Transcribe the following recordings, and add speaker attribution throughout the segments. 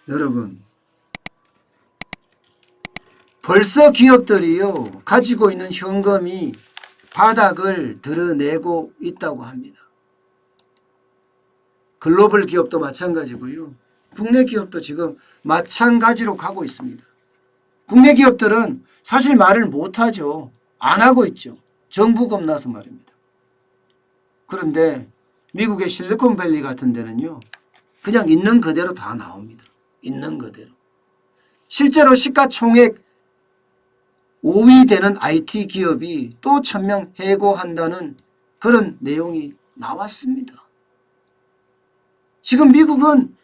Speaker 1: 여러분, 벌써 기업들이요 가지고 있는 현금이 바닥을 드러내고 있다고 합니다. 글로벌 기업도 마찬가지고요. 국내 기업도 지금 마찬가지로 가고 있습니다. 국내 기업들은 사실 말을 못하죠. 안 하고 있죠. 정부 겁나서 말입니다. 그런데 미국의 실리콘밸리 같은 데는요. 그냥 있는 그대로 다 나옵니다. 있는 그대로. 실제로 시가총액 5위 되는 IT 기업이 또 1000명 해고한다는 그런 내용이 나왔습니다. 지금 미국은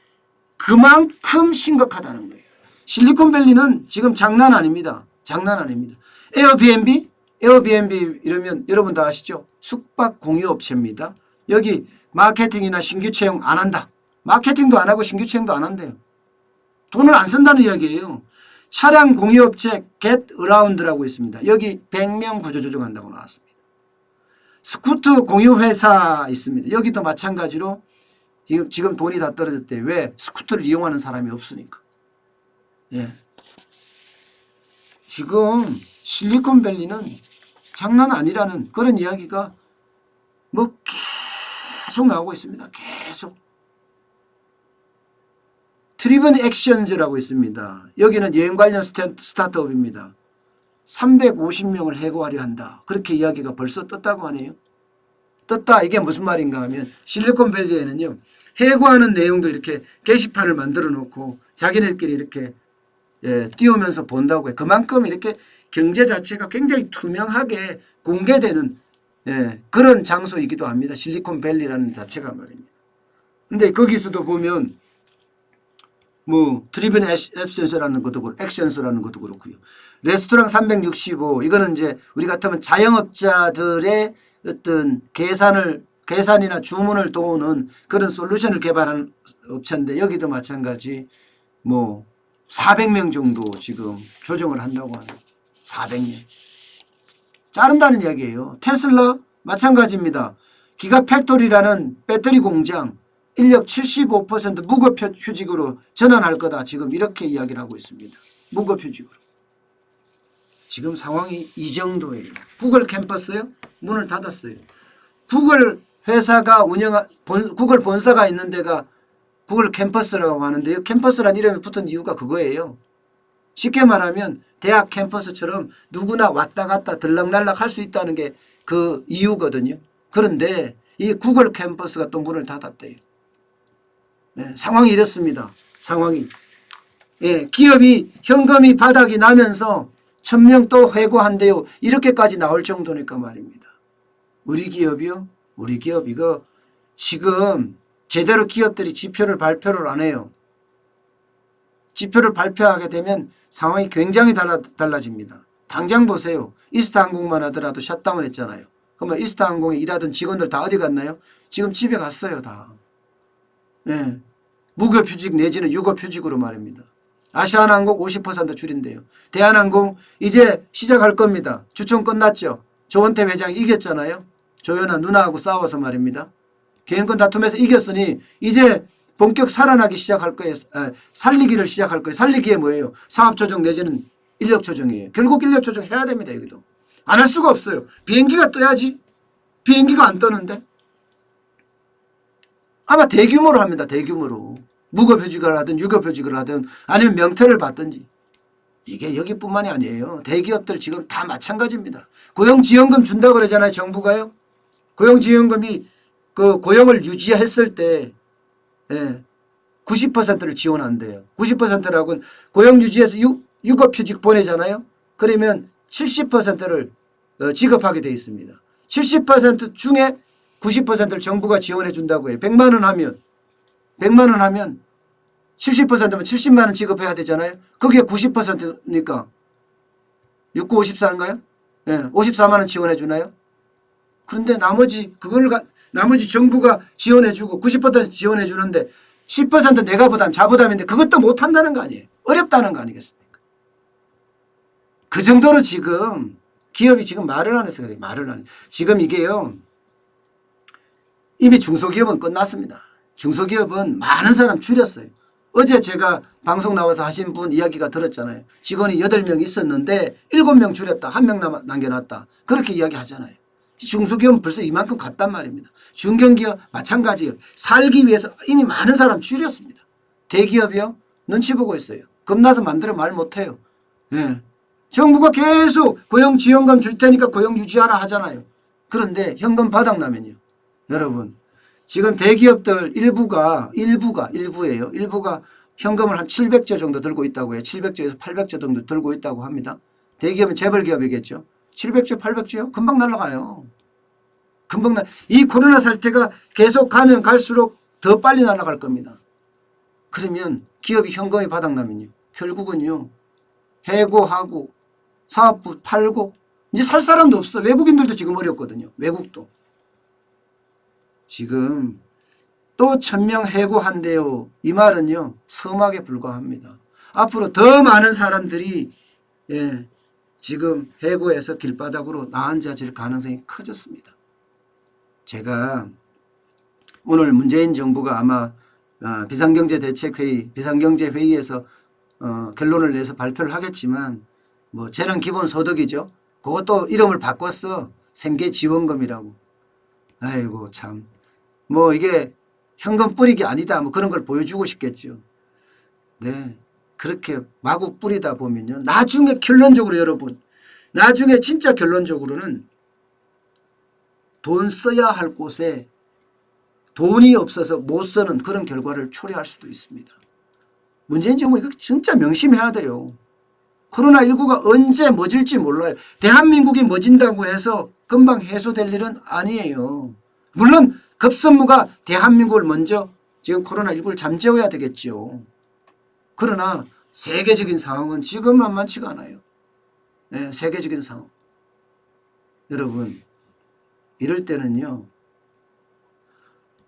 Speaker 1: 그만큼 심각하다는 거예요. 실리콘밸리는 지금 장난 아닙니다. 장난 아닙니다. 에어비앤비 이러면 여러분 다 아시죠? 숙박 공유 업체입니다. 여기 마케팅이나 신규 채용 안 한다. 마케팅도 안 하고 신규 채용도 안 한대요. 돈을 안 쓴다는 이야기예요. 차량 공유업체 겟어라운드라고 있습니다. 여기 100명 구조조정한다고 나왔습니다. 스쿠터 공유회사 있습니다. 여기도 마찬가지로 지금 돈이 다 떨어졌대. 왜? 스쿠터를 이용하는 사람이 없으니까. 예. 지금 실리콘밸리는 장난 아니라는 그런 이야기가 뭐 계속 나오고 있습니다. 계속. 트리븐 액션즈라고 있습니다. 여기는 여행 관련 스타트업입니다. 350명을 해고하려 한다. 그렇게 이야기가 벌써 떴다고 하네요. 떴다. 이게 무슨 말인가 하면 실리콘밸리에는요. 해고하는 내용도 이렇게 게시판을 만들어 놓고 자기네들끼리 이렇게 띄우면서 본다고 해요. 그만큼 이렇게 경제 자체가 굉장히 투명하게 공개되는 그런 장소이기도 합니다. 실리콘밸리라는 자체가 말입니다. 근데 거기서도 보면 뭐 드리븐 액션스라는 것도 그렇고 액션스라는 것도 그렇고요. 레스토랑 365 이거는 이제 우리 같으면 자영업자들의 어떤 계산이나 주문을 도우는 그런 솔루션을 개발하는 업체인데 여기도 마찬가지 뭐 400명 정도 지금 조정을 한다고 하는 400명. 자른다는 이야기예요. 테슬라 마찬가지입니다. 기가팩토리라는 배터리 공장 인력 75% 무급휴직으로 전환할 거다. 지금 이렇게 이야기를 하고 있습니다. 무급휴직으로. 지금 상황이 이 정도예요. 구글 캠퍼스요? 문을 닫았어요. 구글 회사가 구글 본사가 있는 데가 구글 캠퍼스라고 하는데요. 캠퍼스란 이름이 붙은 이유가 그거예요. 쉽게 말하면 대학 캠퍼스처럼 누구나 왔다 갔다 들락날락 할 수 있다는 게 그 이유거든요. 그런데 이 구글 캠퍼스가 또 문을 닫았대요. 상황이 이렇습니다. 상황이. 기업이 현금이 바닥이 나면서 1000명 또 해고한대요. 이렇게까지 나올 정도니까 말입니다. 우리 기업이요? 우리 기업 이거 지금 제대로 기업들이 지표를 발표를 안 해요. 지표를 발표하게 되면 상황이 굉장히 달라집니다. 당장 보세요. 이스타항공만 하더라도 셧다운 했잖아요. 그러면 이스타항공에 일하던 직원들 다 어디 갔나요? 지금 집에 갔어요. 다. 무급휴직 내지는 유급휴직으로 말입니다. 아시아나항공 50% 줄인대요. 대한항공 이제 시작할 겁니다. 주총 끝났죠. 조원태 회장이 이겼잖아요. 조연아 누나하고 싸워서 말입니다. 경영권 다툼에서 이겼으니 이제 본격 살아나기 시작할 거예요. 살리기를 시작할 거예요. 살리기에 뭐예요? 사업조정 내지는 인력조정이에요. 결국 인력조정 해야 됩니다. 여기도. 안 할 수가 없어요. 비행기가 떠야지. 비행기가 안 떠는데. 아마 대규모로 합니다. 대규모로. 무급휴직을 하든 유급휴직을 하든 아니면 명퇴를 받든지. 이게 여기뿐만이 아니에요. 대기업들 지금 다 마찬가지입니다. 고용지원금 준다고 그러잖아요. 정부가요. 고용지원금이 그 고용을 유지했을 때 90%를 지원한대요. 90%라고는 고용 유지해서 유급휴직 보내잖아요. 그러면 70%를 지급하게 되어 있습니다. 70% 중에 90%를 정부가 지원해 준다고 해요. 100만 원 하면 70%면 70만 원 지급해야 되잖아요. 그게 90%니까 69, 54인가요? 54만 원 지원해 주나요? 그런데 나머지 정부가 지원해 주고 90% 지원해 주는데 10% 내가 자부담인데 그것도 못 한다는 거 아니에요. 어렵다는 거 아니겠습니까? 그 정도로 지금 기업이 지금 말을 안 해서 그래요. 말을 안 해. 지금 이게요. 이미 중소기업은 끝났습니다. 중소기업은 많은 사람 줄였어요. 어제 제가 방송 나와서 하신 분 이야기가 들었잖아요. 직원이 8명 있었는데 7명 줄였다. 1명 남겨놨다. 그렇게 이야기하잖아요. 중소기업은 벌써 이만큼 갔단 말입니다. 중견기업 마찬가지예요. 살기 위해서 이미 많은 사람 줄였습니다. 대기업이요. 눈치 보고 있어요. 겁나서 만들어 말 못해요. 예. 정부가 계속 고용지원금 줄 테니까 고용 유지하라 하잖아요. 그런데 현금 바닥나면요. 여러분 지금 대기업들 일부예요. 일부가 현금을 한 700조 정도 들고 있다고 해요. 700조에서 800조 정도 들고 있다고 합니다. 대기업은 재벌기업이겠죠. 700조 800조요? 금방 날아가요. 이 코로나 사태가 계속 가면 갈수록 더 빨리 날아갈 겁니다. 그러면 기업이 현금이 바닥나면요. 결국은요. 해고하고 사업부 팔고 이제 살 사람도 없어. 외국인들도 지금 어렵거든요. 외국도. 지금 또 1000명 해고한대요. 이 말은요. 서막에 불과합니다. 앞으로 더 많은 사람들이 지금 해고해서 길바닥으로 나앉아질 가능성이 커졌습니다. 제가 오늘 문재인 정부가 아마 비상경제대책회의, 비상경제회의에서 결론을 내서 발표를 하겠지만 뭐 재난 기본소득이죠. 그것도 이름을 바꿨어. 생계지원금이라고. 아이고 참. 뭐 이게 현금 뿌리기 아니다. 뭐 그런 걸 보여주고 싶겠죠. 네. 그렇게 마구 뿌리다 보면요. 나중에 결론적으로 여러분. 나중에 진짜 결론적으로는 돈 써야 할 곳에 돈이 없어서 못 쓰는 그런 결과를 초래할 수도 있습니다. 문재인 정부 이거 진짜 명심해야 돼요. 코로나19가 언제 멎을지 몰라요. 대한민국이 멎은다고 해서 금방 해소될 일은 아니에요. 물론 급선무가 대한민국을 먼저 지금 코로나19를 잠재워야 되겠죠. 그러나 세계적인 상황은 지금 만만치가 않아요. 네, 세계적인 상황. 여러분 이럴 때는요.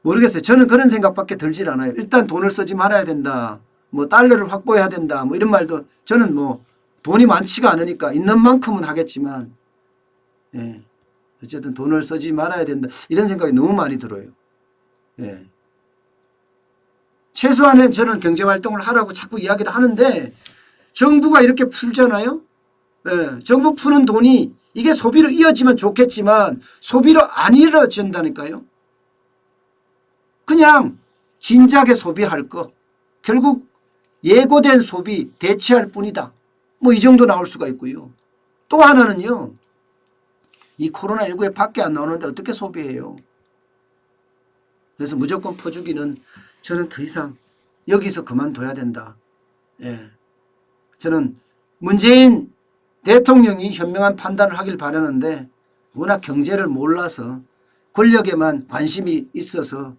Speaker 1: 모르겠어요. 저는 그런 생각밖에 들질 않아요. 일단 돈을 쓰지 말아야 된다. 뭐 달러를 확보해야 된다. 뭐 이런 말도 저는 뭐 돈이 많지가 않으니까 있는 만큼은 하겠지만 어쨌든 돈을 쓰지 말아야 된다. 이런 생각이 너무 많이 들어요. 최소한은 저는 경제활동을 하라고 자꾸 이야기를 하는데 정부가 이렇게 풀잖아요. 정부 푸는 돈이 이게 소비로 이어지면 좋겠지만 소비로 안 이어진다니까요. 그냥 진작에 소비할 거 결국 예고된 소비 대체할 뿐이다. 뭐 이 정도 나올 수가 있고요. 또 하나는요. 이 코로나19에 밖에 안 나오는데 어떻게 소비해요. 그래서 무조건 퍼주기는 저는 더 이상 여기서 그만둬야 된다. 저는 문재인 대통령이 현명한 판단을 하길 바라는데 워낙 경제를 몰라서 권력에만 관심이 있어서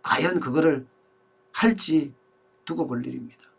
Speaker 1: 과연 그거를 할지 두고 볼 일입니다.